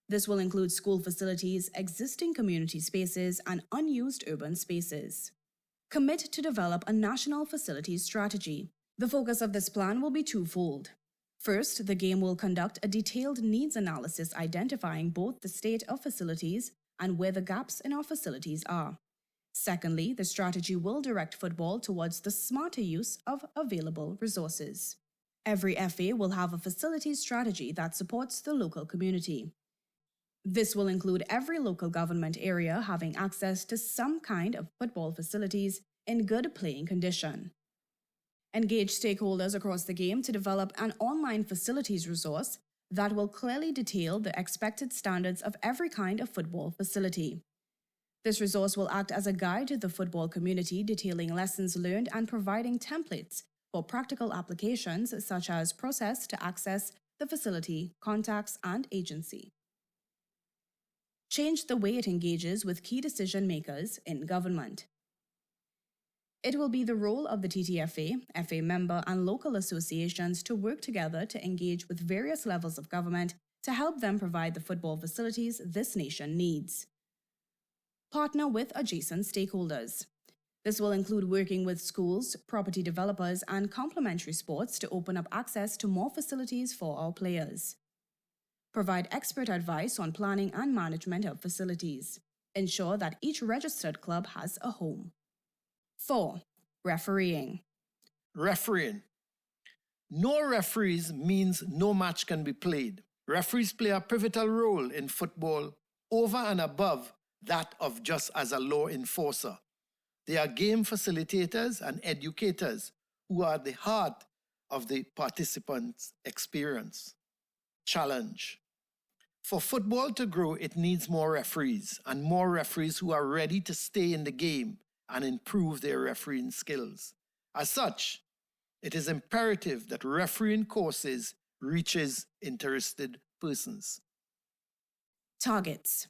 [SPEAKER 1] This will include school facilities, existing community spaces, and unused urban spaces. Commit to develop a national facilities strategy. The focus of this plan will be twofold. First, the game will conduct a detailed needs analysis identifying both the state of facilities and where the gaps in our facilities are. Secondly, the strategy will direct football towards the smarter use of available resources. Every FA will have a facilities strategy that supports the local community. This will include every local government area having access to some kind of football facilities in good playing condition. Engage stakeholders across the game to develop an online facilities resource that will clearly detail the expected standards of every kind of football facility. This resource will act as a guide to the football community, detailing lessons learned and providing templates for practical applications such as process to access the facility, contacts, and agency. Change the way it engages with key decision makers in government. It will be the role of the TTFA, FA member, and local associations to work together to engage with various levels of government to help them provide the football facilities this nation needs. Partner with adjacent stakeholders. This will include working with schools, property developers, and complementary sports to open up access to more facilities for our players. Provide expert advice on planning and management of facilities. Ensure that each registered club has a home. 4. Refereeing.
[SPEAKER 2] Refereeing. No referees means no match can be played. Referees play a pivotal role in football over and above that of just as a law enforcer. They are game facilitators and educators who are at the heart of the participants' experience. Challenge. For football to grow, it needs more referees and more referees who are ready to stay in the game and improve their refereeing skills. As such, it is imperative that refereeing courses reaches interested persons.
[SPEAKER 1] Targets.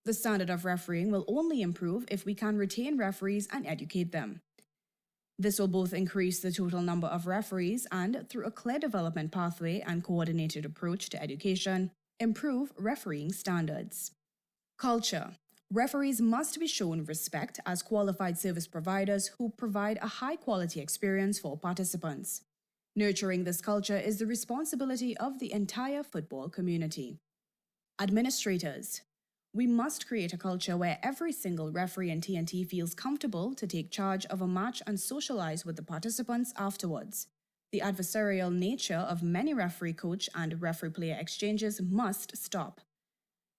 [SPEAKER 1] The standard of refereeing will only improve if we can retain referees and educate them. This will both increase the total number of referees and, through a clear development pathway and coordinated approach to education, improve refereeing standards. Culture. Referees must be shown respect as qualified service providers who provide a high-quality experience for participants. Nurturing this culture is the responsibility of the entire football community. Administrators. We must create a culture where every single referee in TNT feels comfortable to take charge of a match and socialize with the participants afterwards. The adversarial nature of many referee-coach and referee-player exchanges must stop.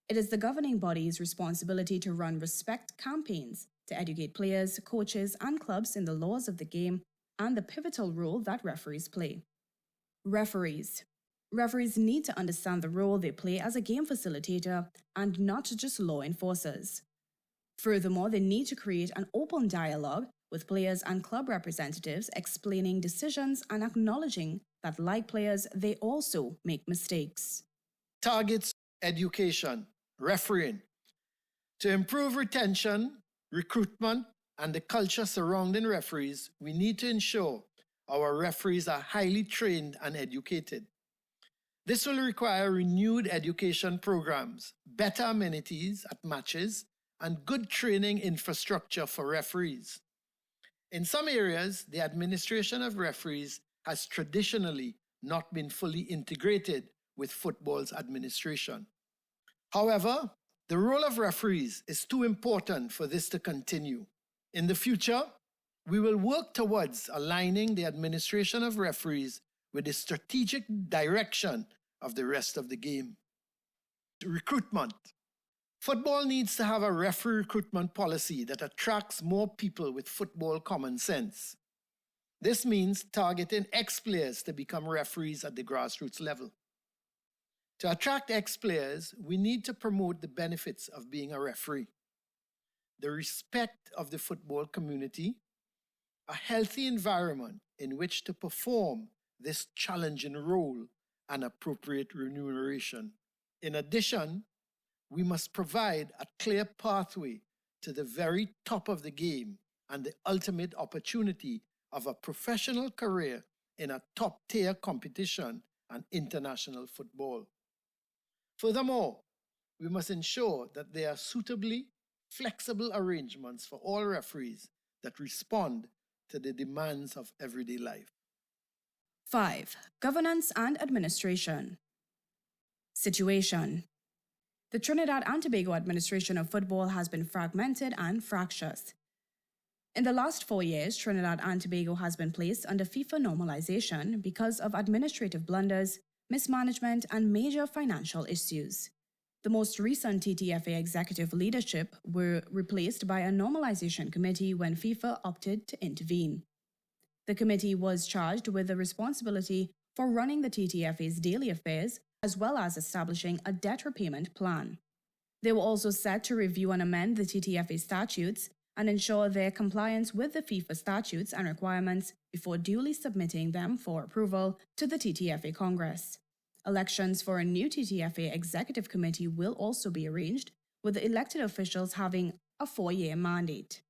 [SPEAKER 1] It is the governing body's responsibility to run respect campaigns to educate players, coaches, and clubs in the laws of the game and the pivotal role that referees play. Referees. Referees need to understand the role they play as a game facilitator and not just law enforcers. Furthermore, they need to create an open dialogue with players and club representatives explaining decisions and acknowledging that, like players, they also make mistakes.
[SPEAKER 2] Targets: education, refereeing. To improve retention, recruitment, and the culture surrounding referees, we need to ensure our referees are highly trained and educated. This will require renewed education programs, better amenities at matches, and good training infrastructure for referees. In some areas, the administration of referees has traditionally not been fully integrated with football's administration. However, the role of referees is too important for this to continue. In the future, we will work towards aligning the administration of referees with the strategic direction of the rest of the game. Recruitment. Football needs to have a referee recruitment policy that attracts more people with football common sense. This means targeting ex-players to become referees at the grassroots level. To attract ex-players, we need to promote the benefits of being a referee, the respect of the football community, a healthy environment in which to perform this challenging role, and appropriate remuneration. In addition, we must provide a clear pathway to the very top of the game and the ultimate opportunity of a professional career in a top-tier competition and international football. Furthermore, we must ensure that there are suitably flexible arrangements for all referees that respond to the demands of everyday life.
[SPEAKER 1] 5. Governance and administration. Situation. The Trinidad and Tobago administration of football has been fragmented and fractious. In the last 4 years, Trinidad and Tobago has been placed under FIFA normalization because of administrative blunders, mismanagement, and major financial issues. The most recent TTFA executive leadership were replaced by a normalization committee when FIFA opted to intervene. The committee was charged with the responsibility for running the TTFA's daily affairs as well as establishing a debt repayment plan. They were also set to review and amend the TTFA statutes and ensure their compliance with the FIFA statutes and requirements before duly submitting them for approval to the TTFA Congress. Elections for a new TTFA Executive Committee will also be arranged, with the elected officials having a 4-year mandate.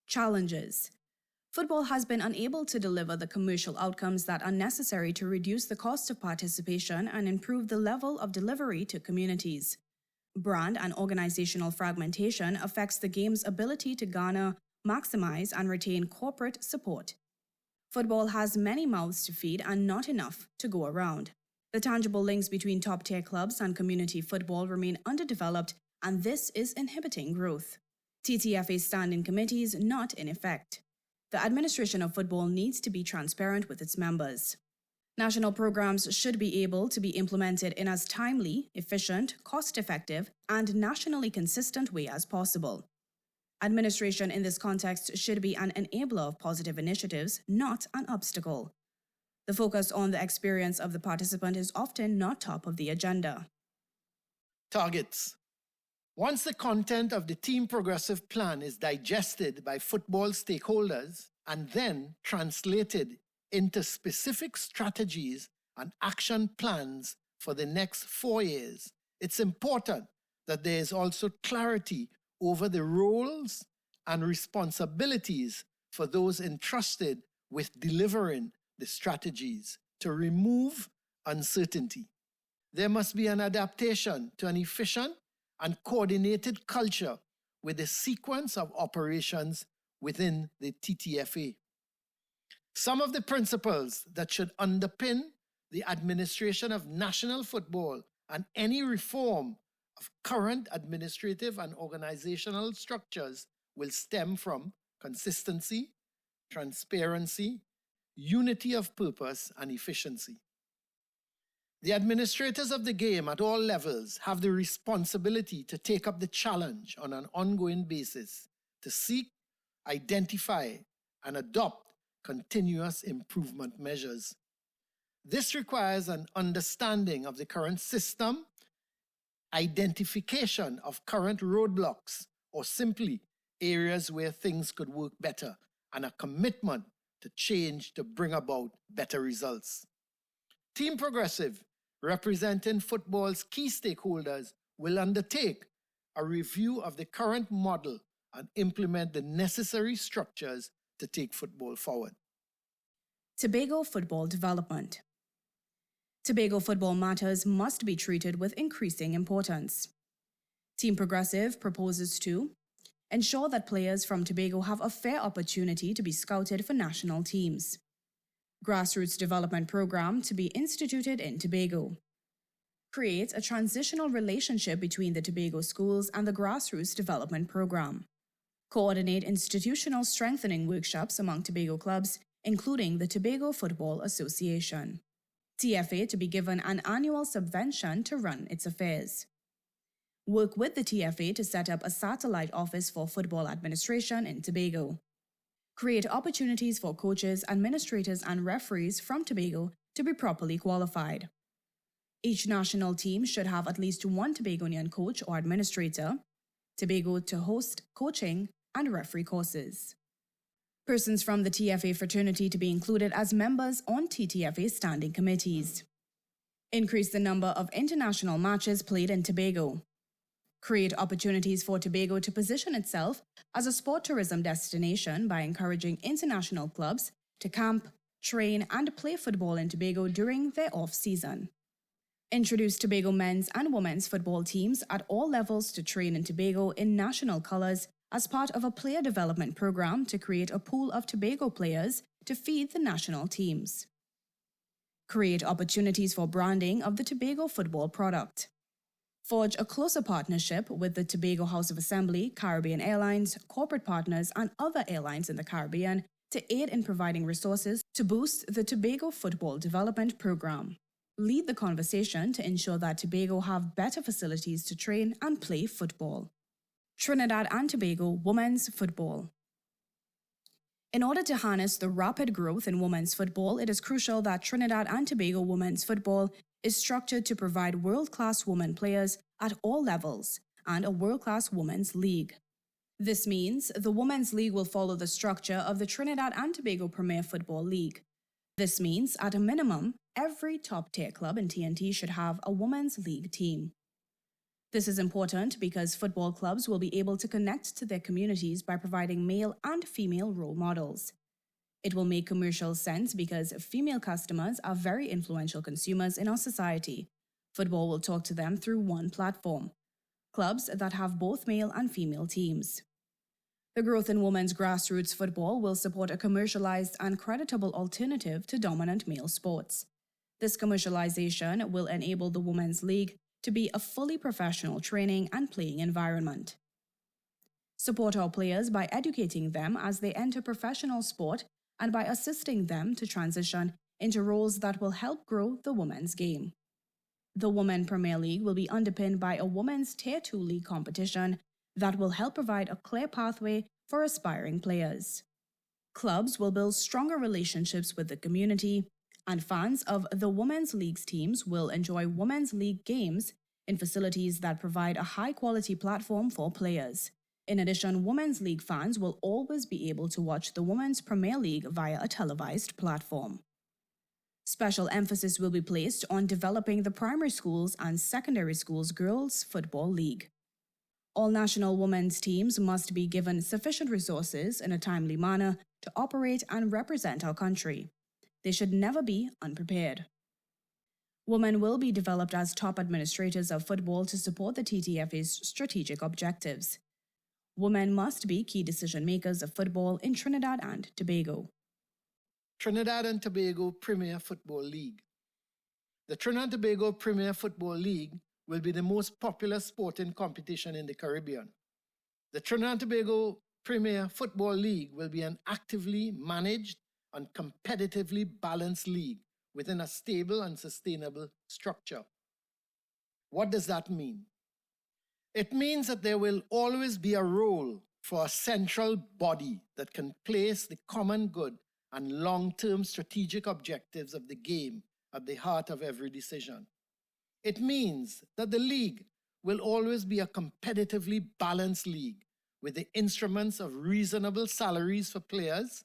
[SPEAKER 1] Challenges. Football has been unable to deliver the commercial outcomes that are necessary to reduce the cost of participation and improve the level of delivery to communities. Brand and organizational fragmentation affects the game's ability to garner, maximize, and retain corporate support. Football has many mouths to feed and not enough to go around. The tangible links between top-tier clubs and community football remain underdeveloped, and this is inhibiting growth. TTFA standing committees not in effect. The administration of football needs to be transparent with its members. National programs should be able to be implemented in as timely, efficient, cost-effective, and nationally consistent way as possible. Administration in this context should be an enabler of positive initiatives, not an obstacle. The focus on the experience of the participant is often not top of the agenda.
[SPEAKER 2] Targets. Once the content of the Team Progressive Plan is digested by football stakeholders and then translated into specific strategies and action plans for the next 4 years, it's important that there is also clarity over the roles and responsibilities for those entrusted with delivering the strategies to remove uncertainty. There must be an adaptation to an efficient and coordinated culture with a sequence of operations within the TTFA. Some of the principles that should underpin the administration of national football and any reform of current administrative and organizational structures will stem from consistency, transparency, unity of purpose, and efficiency. The administrators of the game at all levels have the responsibility to take up the challenge on an ongoing basis to seek, identify, and adopt continuous improvement measures. This requires an understanding of the current system, identification of current roadblocks, or simply areas where things could work better, and a commitment to change to bring about better results. Team Progressive, representing football's key stakeholders, will undertake a review of the current model and implement the necessary structures to take football forward.
[SPEAKER 1] Tobago football development. Tobago football matters must be treated with increasing importance. Team Progressive proposes to ensure that players from Tobago have a fair opportunity to be scouted for national teams. Grassroots development program to be instituted in Tobago. Create a transitional relationship between the Tobago schools and the grassroots development program. Coordinate institutional strengthening workshops among Tobago clubs, including the Tobago Football Association. TFA to be given an annual subvention to run its affairs. Work with the TFA to set up a satellite office for football administration in Tobago. Create opportunities for coaches, administrators, and referees from Tobago to be properly qualified. Each national team should have at least one Tobagonian coach or administrator. Tobago to host coaching and referee courses. Persons from the TFA fraternity to be included as members on TTFA standing committees. Increase the number of international matches played in Tobago. Create opportunities for Tobago to position itself as a sport tourism destination by encouraging international clubs to camp, train, and play football in Tobago during their off-season. Introduce Tobago men's and women's football teams at all levels to train in Tobago in national colours as part of a player development program to create a pool of Tobago players to feed the national teams. Create opportunities for branding of the Tobago football product. Forge a closer partnership with the Tobago House of Assembly, Caribbean Airlines, corporate partners, and other airlines in the Caribbean to aid in providing resources to boost the Tobago football development program. Lead the conversation to ensure that Tobago have better facilities to train and play football. Trinidad and Tobago women's football. In order to harness the rapid growth in women's football, it is crucial that Trinidad and Tobago women's football is structured to provide world-class women players at all levels and a world-class women's league. This means the Women's League will follow the structure of the Trinidad and Tobago Premier Football League. This means, at a minimum, every top-tier club in TNT should have a Women's League team. This is important because football clubs will be able to connect to their communities by providing male and female role models. It will make commercial sense because female customers are very influential consumers in our society. Football will talk to them through one platform: clubs that have both male and female teams. The growth in women's grassroots football will support a commercialized and creditable alternative to dominant male sports. This commercialization will enable the Women's League to be a fully professional training and playing environment. Support our players by educating them as they enter professional sport and by assisting them to transition into roles that will help grow the women's game. The Women Premier League will be underpinned by a Women's Tier 2 League competition that will help provide a clear pathway for aspiring players. Clubs will build stronger relationships with the community, and fans of the Women's League's teams will enjoy Women's League games in facilities that provide a high-quality platform for players. In addition, Women's League fans will always be able to watch the Women's Premier League via a televised platform. Special emphasis will be placed on developing the primary schools and secondary schools girls' football league. All national women's teams must be given sufficient resources in a timely manner to operate and represent our country. They should never be unprepared. Women will be developed as top administrators of football to support the TTFA's strategic objectives. Women must be key decision makers of football in Trinidad and Tobago.
[SPEAKER 2] Trinidad and Tobago Premier Football League. The Trinidad and Tobago Premier Football League will be the most popular sporting competition in the Caribbean. The Trinidad and Tobago Premier Football League will be an actively managed and competitively balanced league within a stable and sustainable structure. What does that mean? It means that there will always be a role for a central body that can place the common good and long-term strategic objectives of the game at the heart of every decision. It means that the league will always be a competitively balanced league with the instruments of reasonable salaries for players,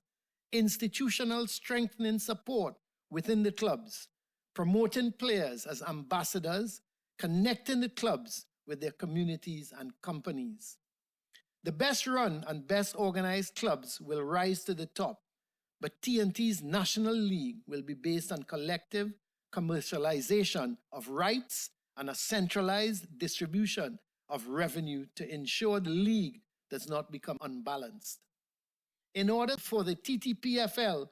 [SPEAKER 2] institutional strengthening support within the clubs, promoting players as ambassadors, connecting the clubs with their communities and companies. The best run and best organized clubs will rise to the top, but TNT's National League will be based on collective commercialization of rights and a centralized distribution of revenue to ensure the league does not become unbalanced. In order for the TTPFL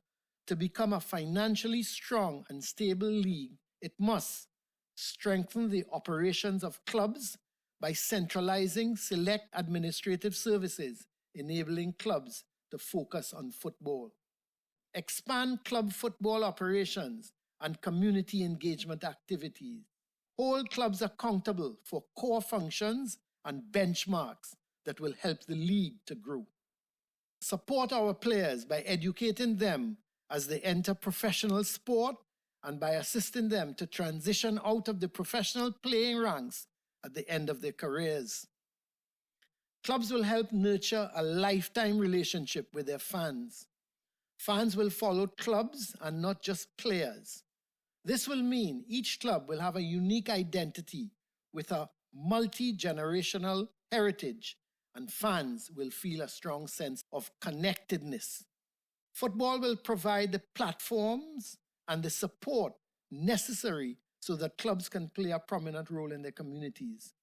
[SPEAKER 2] to become a financially strong and stable league, it must strengthen the operations of clubs by centralizing select administrative services, enabling clubs to focus on football. Expand club football operations and community engagement activities. Hold clubs accountable for core functions and benchmarks that will help the league to grow. Support our players by educating them as they enter professional sport and by assisting them to transition out of the professional playing ranks at the end of their careers. Clubs will help nurture a lifetime relationship with their fans. Fans will follow clubs and not just players. This will mean each club will have a unique identity with a multi-generational heritage, and fans will feel a strong sense of connectedness. Football will provide the platforms and the support necessary so that clubs can play a prominent role in their communities.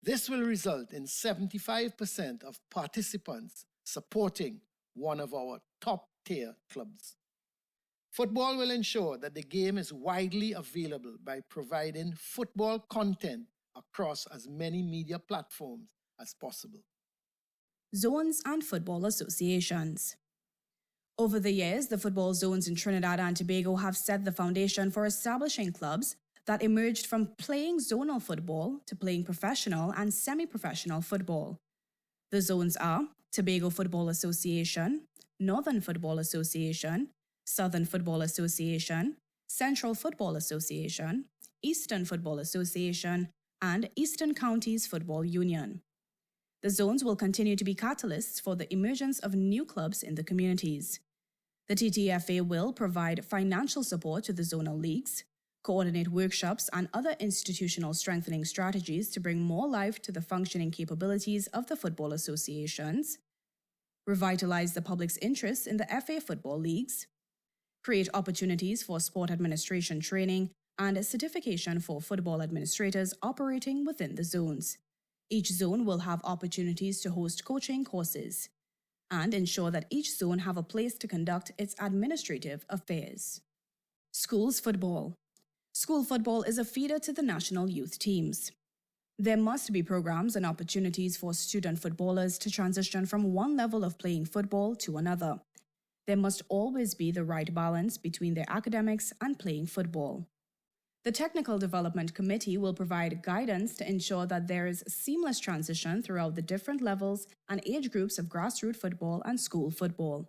[SPEAKER 2] This will result in 75% of participants supporting one of our top-tier clubs. Football will ensure that the game is widely available by providing football content across as many media platforms as possible.
[SPEAKER 1] Zones and football associations. Over the years, the football zones in Trinidad and Tobago have set the foundation for establishing clubs that emerged from playing zonal football to playing professional and semi-professional football. The zones are Tobago Football Association, Northern Football Association, Southern Football Association, Central Football Association, Eastern Football Association, and Eastern Counties Football Union. The zones will continue to be catalysts for the emergence of new clubs in the communities. The TTFA will provide financial support to the zonal leagues, coordinate workshops and other institutional strengthening strategies to bring more life to the functioning capabilities of the football associations, revitalize the public's interest in the FA football leagues, create opportunities for sport administration training and certification for football administrators operating within the zones. Each zone will have opportunities to host coaching courses and ensure that each zone have a place to conduct its administrative affairs. Schools football. School football is a feeder to the national youth teams. There must be programs and opportunities for student footballers to transition from one level of playing football to another. There must always be the right balance between their academics and playing football. The Technical Development Committee will provide guidance to ensure that there is seamless transition throughout the different levels and age groups of grassroots football and school football.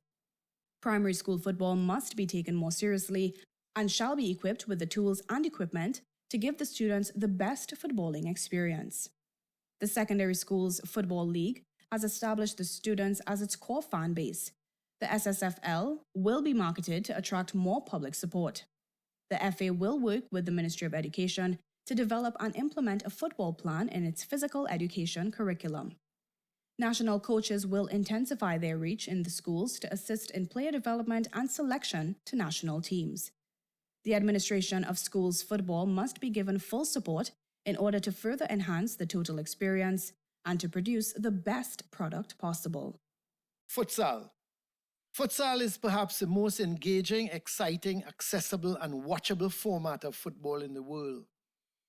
[SPEAKER 1] Primary school football must be taken more seriously and shall be equipped with the tools and equipment to give the students the best footballing experience. The Secondary Schools Football League has established the students as its core fan base. The SSFL will be marketed to attract more public support. The FA will work with the Ministry of Education to develop and implement a football plan in its physical education curriculum. National coaches will intensify their reach in the schools to assist in player development and selection to national teams. The administration of schools football must be given full support in order to further enhance the total experience and to produce the best product possible.
[SPEAKER 2] Futsal. Futsal is perhaps the most engaging, exciting, accessible, and watchable format of football in the world.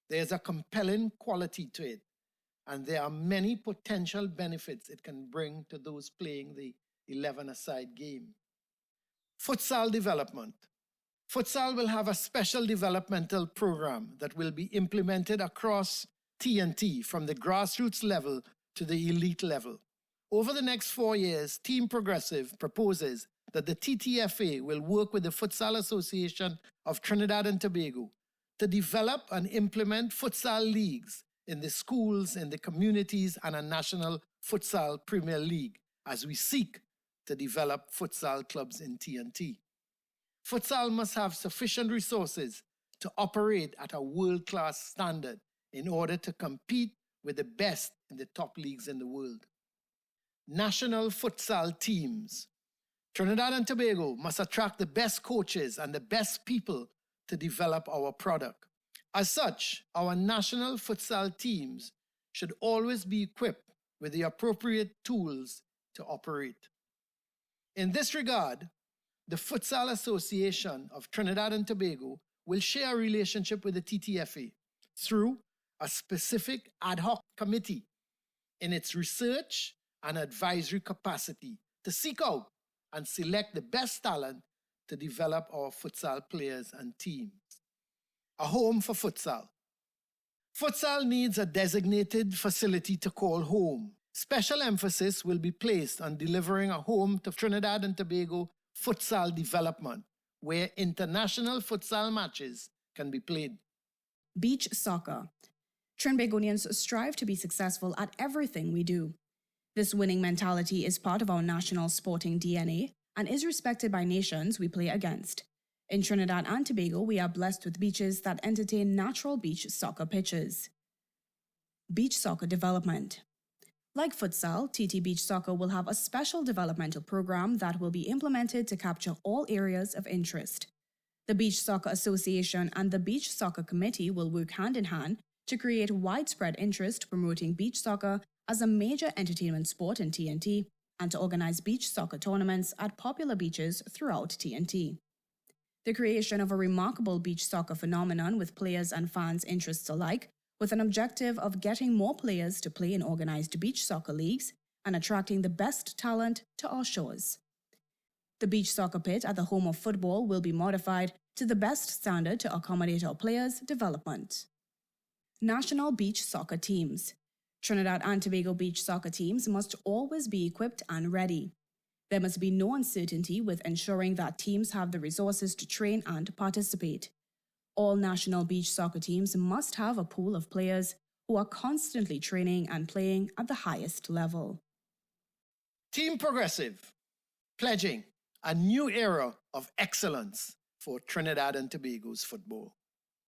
[SPEAKER 2] There is a compelling quality to it, and there are many potential benefits it can bring to those playing the 11-a-side game. Futsal development. Futsal will have a special developmental program that will be implemented across TNT from the grassroots level to the elite level. Over the next 4 years, Team Progressive proposes that the TTFA will work with the Futsal Association of Trinidad and Tobago to develop and implement futsal leagues in the schools, in the communities, and a national futsal Premier League as we seek to develop futsal clubs in TNT. Futsal must have sufficient resources to operate at a world-class standard in order to compete with the best in the top leagues in the world. National futsal teams. Trinidad and Tobago must attract the best coaches and the best people to develop our product. As such, our national futsal teams should always be equipped with the appropriate tools to operate. In this regard, the Futsal Association of Trinidad and Tobago will share a relationship with the TTFA through a specific ad hoc committee in its research and advisory capacity to seek out and select the best talent to develop our futsal players and teams. A home for futsal. Futsal needs a designated facility to call home. Special emphasis will be placed on delivering a home to Trinidad and Tobago futsal development, where international futsal matches can be played.
[SPEAKER 1] Beach soccer. Trinbagonians strive to be successful at everything we do. This winning mentality is part of our national sporting DNA and is respected by nations we play against. In Trinidad and Tobago, we are blessed with beaches that entertain natural beach soccer pitches. Beach soccer development. Like futsal, TT Beach Soccer will have a special developmental program that will be implemented to capture all areas of interest. The Beach Soccer Association and the Beach Soccer Committee will work hand in hand to create widespread interest promoting beach soccer as a major entertainment sport in TNT and to organize beach soccer tournaments at popular beaches throughout TNT. The creation of a remarkable beach soccer phenomenon with players and fans' interests alike, with an objective of getting more players to play in organized beach soccer leagues and attracting the best talent to our shores. The beach soccer pit at the home of football will be modified to the best standard to accommodate our players' development. National beach soccer teams. Trinidad and Tobago beach soccer teams must always be equipped and ready. There must be no uncertainty with ensuring that teams have the resources to train and participate. All national beach soccer teams must have a pool of players who are constantly training and playing at the highest level.
[SPEAKER 2] Team Progressive, pledging a new era of excellence for Trinidad and Tobago's football.